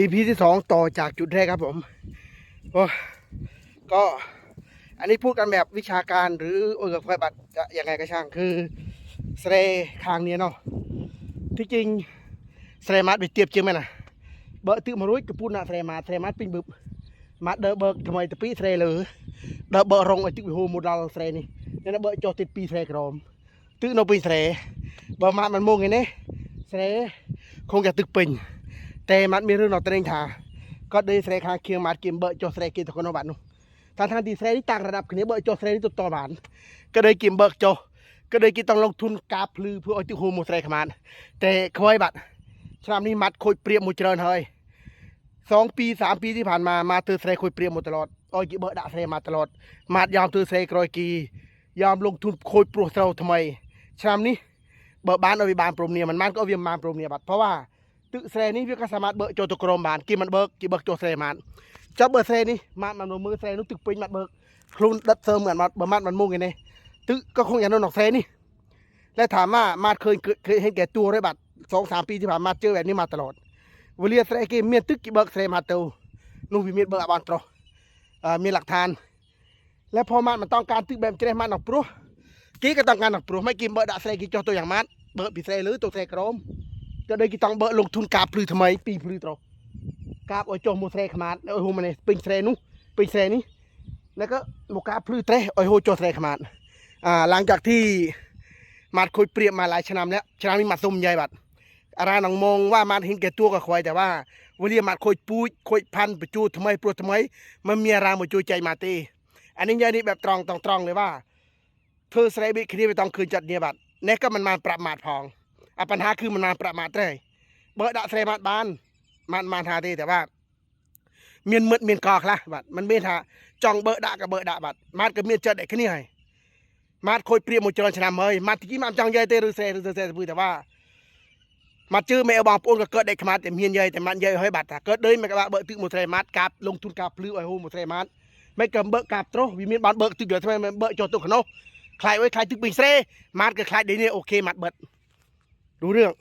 EP ที่2ต่อจากจุดแรกครับผมโอ้ก็อันนี้พูดกันแบบวิชาการหรือไฟบัตรจะยังไงก็ช่างคือสเตย์คางเนี้ยเนาะที่จริงสเตย์มัดไปเตียบเจียงไหมนะเบอร์ตึกมารุ่ยกระปุนอะสเตย์มัดปิ้งบึบมัดเดอเบอร์ทำไมตะปีสเตย์เลยเดอเบอร์รงไอตึกวิโฮโมดลสเตย์นี่นั่นเบอร์จอติดปีสเตย์กรอมตึกโนปีสเตย์เบอร์มันโมงไงเนี่ยสเตย์คงจะตึกปิงแต่มัดมีเรื่องนอกตะเรงทาก็ได้เสกหาเคียงมัดกินเบอร์โจเสกกินตะคนนบัตนุทางที่เสกที่ต่างระดับขึ้นเบอร์โจเสกที่ตัวบานก็ได้กินเบอร์โจก็ได้กินต้องลงทุนกาพลือเพื่อเอาติโฮมเสกมันแต่คอยบัตชามนี้มัดคอยเปรียบมุจเจริญเฮ้ย2 ปี 3 ปีที่ผ่านมาเตอร์เสกคอยเปรียบหมดตลอดเอากิเบอร์ด่าเสกมาตลอดมัดยอมเตอร์เสกรอยกียอมลงทุนคอยปลุกเราทำไมชามนี้เบอร์บ้านเอาไปบานโปรเนียมันก็เอาไปบานโปรเนียบัตเพราะว่าตึกเสนี่พี่ก็สามารถเบิกโจตุกรมบานกินมันเบิกกี่เบิกโจเสมันจะเบิกเสนี่มันมือเสนุตึกปิงมันเบิกคลุนดัดเสริมเหมือนมันเบิกมันมุ่งไงเนี่ยตึกก็คงอย่างนั้นหนอกเสนี่และถามว่ามาเคยเห็นแก่ตัวได้บัตร2-3 ปีที่ผ่านมาเจอแบบนี้มาตลอดเวลียเสกเมียนตึกกี่เบิกเสมาเตอนู่นวิมีเบิกบานตรมีหลักฐานและพอมันต้องการตึกแบบเจริญมันหนอกปลุกกี้ก็ต้องการหนอกปลุกไม่กินเบิกด่าเสกี่โจตัวอย่างมันเบิกปีเสหรือตัวเสกรมก็ได้กี่ต้องเบอลงทุนกาพลือทำไมปีพลือตรกาบโอโจมูเสกขมาดโอ้โหมันเนี่ยปิงเสนู้ปิงเสนี้แล้วก็โมกาพลือเตะโอ้โหโจเสกขมาดหลังจากที่มาดคุยเปรียบมาหลายชนามแล้วชนามนี้มาซุ่มใหญ่บัดอะไรน้องมองว่ามาเห็นแก่ตัวกับควายแต่ว่าวันนี้มาคุยปุ้ยคุยพันไปจูทำไมปวดทำไมมันมีอะไรมาจูใจมาตีอันนี้ยันนี่แบบตรองเลยว่าเธอเสกบิคดีไปต้องคืนจัดเนี่ยบัดเนี่ยก็มันมาประมาทพองปัญหาคือมันมาประมาทเลยเบอร์ด่าเสมาบ้านมันหาทีแต่ว่าเมียนกอกละบัดมันเมียนหาจ้องเบอร์ด่ากับเบอร์ด่าบัดมาดกับเมียนเจอเด็กแค่นี้ไงมาดคอยเปรียบมุจรชนะเมยมาที่กี้มันจังใหญ่เตหรือเซพูดแต่ว่ามาจื้อแม่บางปนก็เกิดเด็กขมาแต่เมียนใหญ่แต่มันใหญ่ให้บัดเกิดเลยไม่กับเบอร์ตึกมุจรมัดกับลงทุนกับพลื้อไอ้โหมุจรมัดไม่กับเบอร์กับโตรวิมีบ้านเบอร์ตึกเดียวทำไมเบอร์โจตุกขนมใครไว้ใครตึกปิงเซ่มัดกับใครเดี๋ยวนี้โอเคมัดเบิดรู้เรื่อง